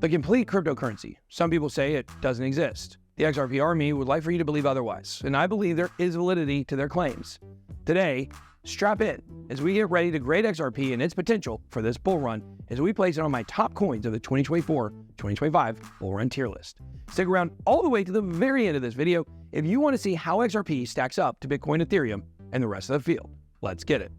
the complete cryptocurrency. Some people say it doesn't exist. The XRP army would like for you to believe otherwise, and I believe there is validity to their claims. Today, strap in as we get ready to grade XRP and its potential for this bull run as we place it on my top coins of the 2024-2025 bull run tier list. Stick around all the way to the very end of this video if you want to see how XRP stacks up to Bitcoin, Ethereum, and the rest of the field. Let's get it.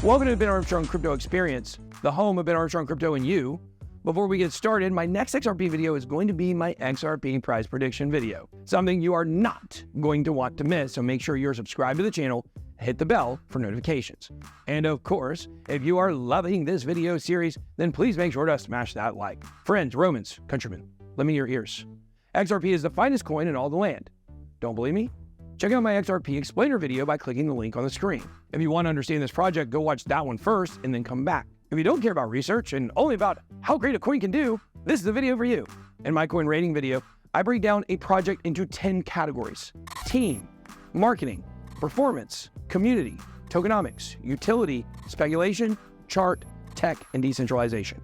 Welcome to the Ben Armstrong Crypto Experience, the home of Ben Armstrong Crypto and you. Before we get started, my next XRP video is going to be my XRP price prediction video, something you are not going to want to miss, so make sure you're subscribed to the channel, hit the bell for notifications. And of course, if you are loving this video series, then please make sure to smash that like. Friends, Romans, countrymen, lend me your ears. XRP is the finest coin in all the land. Don't believe me? Check out my XRP explainer video by clicking the link on the screen. If you want to understand this project, go watch that one first and then come back. If you don't care about research and only about how great a coin can do, this is the video for you. In my coin rating video, I break down a project into 10 categories: team, marketing, performance, community, tokenomics, utility, speculation, chart, tech, and decentralization.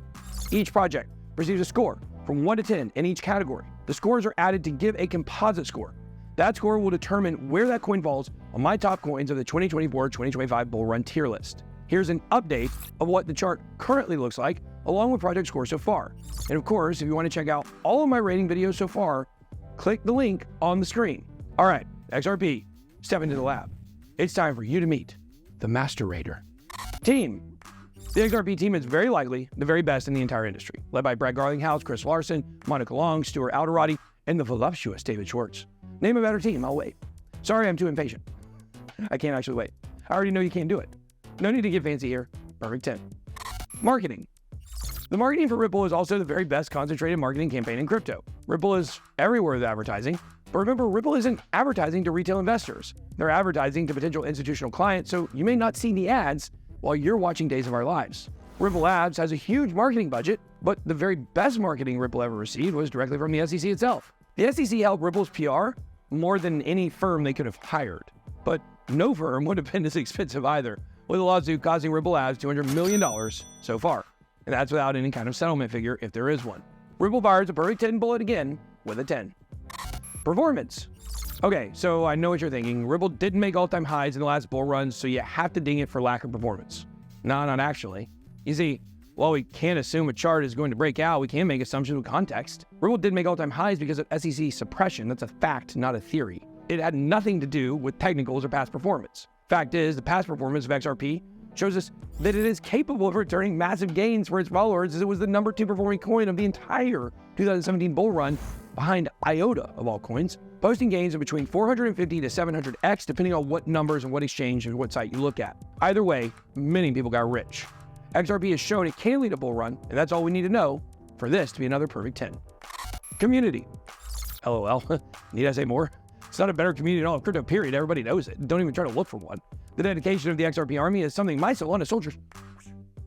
Each project receives a score from 1 to 10 in each category. The scores are added to give a composite score. That score will determine where that coin falls on my top coins of the 2024-2025 bull run tier list. Here's an update of what the chart currently looks like, along with project scores so far. And of course, if you want to check out all of my rating videos so far, click the link on the screen. All right, XRP, step into the lab. It's time for you to meet the Master Raider. Team. The XRP team is very likely the very best in the entire industry, led by Brad Garlinghouse, Chris Larson, Monica Long, Stuart Alderati, and the voluptuous David Schwartz. Name a better team, I'll wait. Sorry, I'm too impatient. I can't actually wait. I already know you can't do it. No need to get fancy here. Perfect 10. Marketing. The marketing for Ripple is also the very best concentrated marketing campaign in crypto. Ripple is everywhere with advertising, but remember, Ripple isn't advertising to retail investors. They're advertising to potential institutional clients, so you may not see the ads while you're watching Days of Our Lives. Ripple Ads has a huge marketing budget, but the very best marketing Ripple ever received was directly from the SEC itself. The SEC helped Ripple's PR more than any firm they could have hired, but no firm would have been as expensive either, with a lawsuit costing Ripple Ads $200 million so far. And that's without any kind of settlement figure if there is one. Ripple fires a perfect 10 bullet again with a 10. Performance. Okay, so I know what you're thinking. Ripple didn't make all-time highs in the last bull run, so you have to ding it for lack of performance. No, not actually. You see, while we can't assume a chart is going to break out, we can make assumptions with context. Ripple did make all-time highs because of SEC suppression. That's a fact, not a theory. It had nothing to do with technicals or past performance. Fact is, the past performance of XRP shows us that it is capable of returning massive gains for its followers, as it was the number 2 performing coin of the entire 2017 bull run, behind IOTA of all coins, posting gains of between 450 to 700x, depending on what numbers and what exchange and what site you look at. Either way, many people got rich. XRP has shown it can lead a bull run, and that's all we need to know for this to be another perfect 10. Community. LOL. Need I say more? It's not a better community in all of crypto, period. Everybody knows it. Don't even try to look for one. The dedication of the XRP army is something my Solana soldiers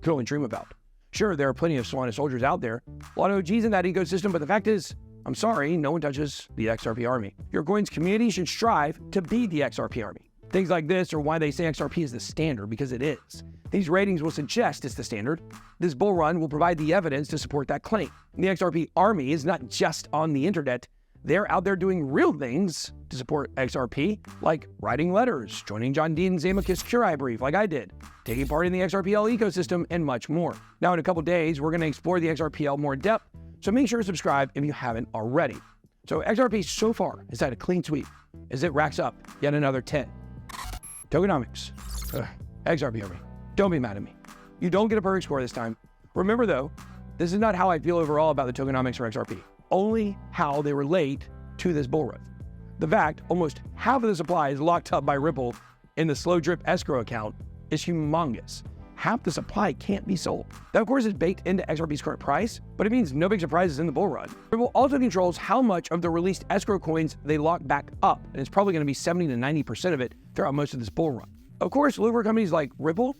could only dream about. Sure, there are plenty of Solana soldiers out there, a lot of OGs in that ecosystem, but the fact is, I'm sorry, no one touches the XRP army. Your coin's community should strive to be the XRP army. Things like this are why they say XRP is the standard, because it is. These ratings will suggest it's the standard. This bull run will provide the evidence to support that claim. And the XRP army is not just on the internet. They're out there doing real things to support XRP, like writing letters, joining John Dean's Amicus Curiae brief like I did, taking part in the XRPL ecosystem, and much more. Now, in a couple days, we're going to explore the XRPL more in depth, so make sure to subscribe if you haven't already. So XRP so far has had a clean sweep as it racks up yet another 10. Tokenomics. XRP army. Don't be mad at me. You don't get a perfect score this time. Remember though, this is not how I feel overall about the tokenomics for XRP. Only how they relate to this bull run. The fact almost half of the supply is locked up by Ripple in the slow drip escrow account is humongous. Half the supply can't be sold. That of course is baked into XRP's current price, but it means no big surprises in the bull run. Ripple also controls how much of the released escrow coins they lock back up, and it's probably going to be 70 to 90% of it throughout most of this bull run. Of course, look for companies like Ripple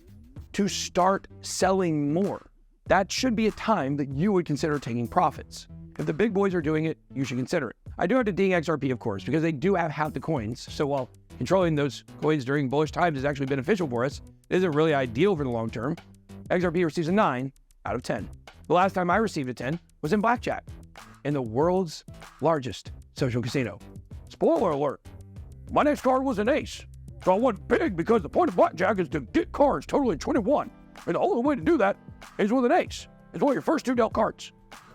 to start selling more. That should be a time that you would consider taking profits. If the big boys are doing it, you should consider it. I do have to ding XRP, of course, because they do have half the coins. So while controlling those coins during bullish times is actually beneficial for us, it isn't really ideal for the long term. XRP receives a 9 out of 10. The last time I received a 10 was in blackjack, in the world's largest social casino. Spoiler alert, my next card was an ace. So I won big because the point of blackjack is to get cards totaling 21. And the only way to do that is with an ace. It's one of your first 2 dealt cards.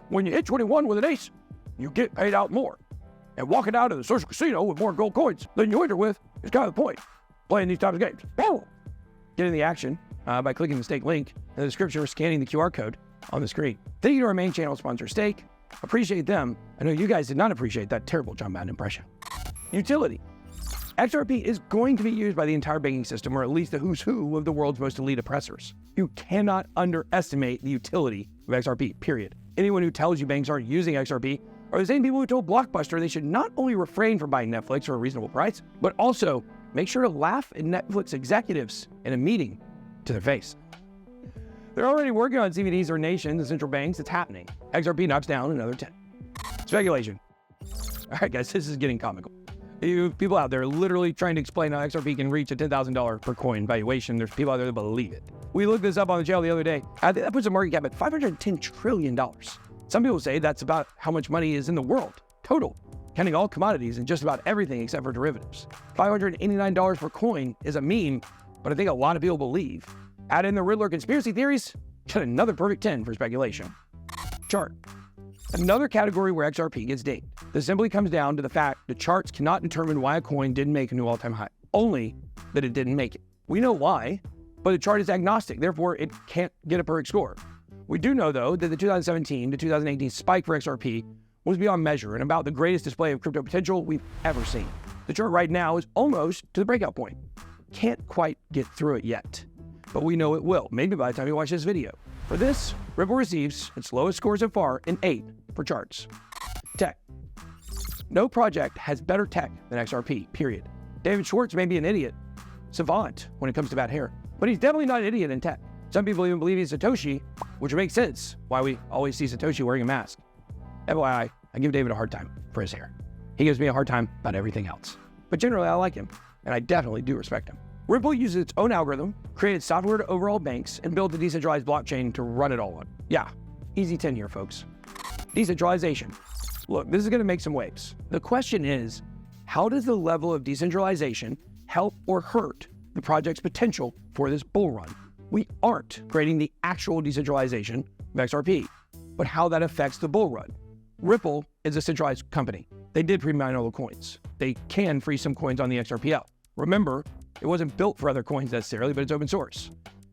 When you hit 21 with an ace, you get paid out more. And walking out of the social casino with more gold coins than you enter with is kind of the point. Playing these types of games. Boom! Get in the action by clicking the stake link in the description or scanning the QR code on the screen. Thank you to our main channel sponsor, Stake. Appreciate them. I know you guys did not appreciate that terrible John Madden impression. Utility. XRP is going to be used by the entire banking system, or at least the who's who of the world's most elite oppressors. You cannot underestimate the utility of XRP, period. Anyone who tells you banks aren't using XRP are the same people who told Blockbuster they should not only refrain from buying Netflix for a reasonable price, but also make sure to laugh at Netflix executives in a meeting to their face. They're already working on CBDCs or nations and central banks. It's happening. XRP knocks down another 10. Speculation. All right, guys, this is getting comical. You people out there literally trying to explain how XRP can reach a $10,000 per coin valuation. There's people out there that believe it. We looked this up on the channel the other day. I think that puts the market cap at $510 trillion. Some people say that's about how much money is in the world, total, counting all commodities and just about everything except for derivatives. $589 per coin is a meme, but I think a lot of people believe. Add in the Riddler conspiracy theories, get another perfect 10 for speculation. Chart. Another category where XRP gets dinged. This simply comes down to the fact the charts cannot determine why a coin didn't make a new all-time high, only that it didn't make it. We know why, but the chart is agnostic, therefore it can't get a perfect score. We do know, though, that the 2017 to 2018 spike for XRP was beyond measure and about the greatest display of crypto potential we've ever seen. The chart right now is almost to the breakout point. Can't quite get through it yet, but we know it will, maybe by the time you watch this video. For this, Ripple receives its lowest score so far in 8 for charts. Tech. No project has better tech than XRP, period. David Schwartz may be an idiot, savant when it comes to bad hair, but he's definitely not an idiot in tech. Some people even believe he's Satoshi, which makes sense why we always see Satoshi wearing a mask. FYI, I give David a hard time for his hair. He gives me a hard time about everything else. But generally, I like him, and I definitely do respect him. Ripple uses its own algorithm, created software to overhaul banks, and built a decentralized blockchain to run it all on. Yeah, easy 10 here, folks. Decentralization. Look, this is going to make some waves. The question is, how does the level of decentralization help or hurt the project's potential for this bull run? We aren't creating the actual decentralization of XRP, but how that affects the bull run. Ripple is a centralized company. They did pre-mine all the coins. They can freeze some coins on the XRPL. Remember, it wasn't built for other coins necessarily, but it's open source.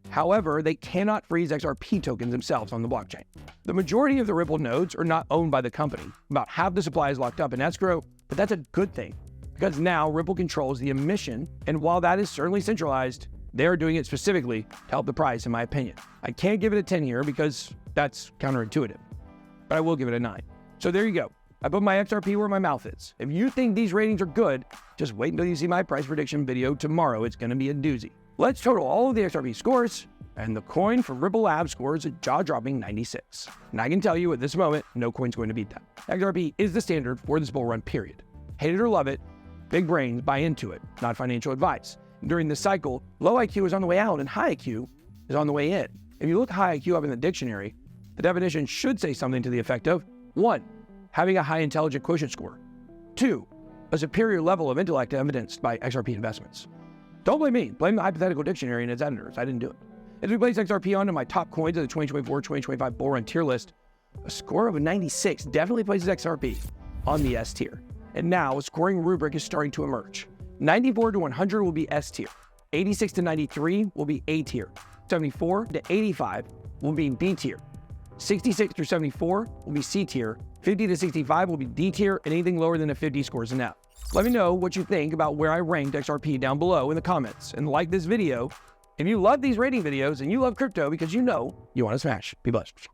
However, they cannot freeze XRP tokens themselves on the blockchain. The majority of the Ripple nodes are not owned by the company. About half the supply is locked up in escrow, but that's a good thing because now Ripple controls the emission, and while that is certainly centralized, they are doing it specifically to help the price, in my opinion. I can't give it a 10 here because that's counterintuitive, but I will give it a 9. So there you go. I put my XRP where my mouth is. If you think these ratings are good, just wait until you see my price prediction video tomorrow. It's going to be a doozy. Let's total all of the XRP scores, and the coin from Ripple Labs scores a jaw-dropping 96. And I can tell you at this moment, no coin's going to beat that. XRP is the standard for this bull run, period. Hate it or love it, big brains buy into it, not financial advice. During this cycle, low IQ is on the way out and high IQ is on the way in. If you look high IQ up in the dictionary, the definition should say something to the effect of 1. Having a high intelligent quotient score. 2. A superior level of intellect evidenced by XRP investments. Don't blame me, blame the hypothetical dictionary and its editors. I didn't do it. As we place XRP onto my top coins of the 2024-2025 bull run tier list, a score of a 96 definitely places XRP on the S tier. And now a scoring rubric is starting to emerge. 94 to 100 will be S tier. 86 to 93 will be A tier. 74 to 85 will be B tier. 66 through 74 will be C tier. 50 to 65 will be D tier, and anything lower than a 50 scores an F. Let me know what you think about where I ranked XRP down below in the comments, and like this video if you love these rating videos and you love crypto because you know you want to smash. Be blessed.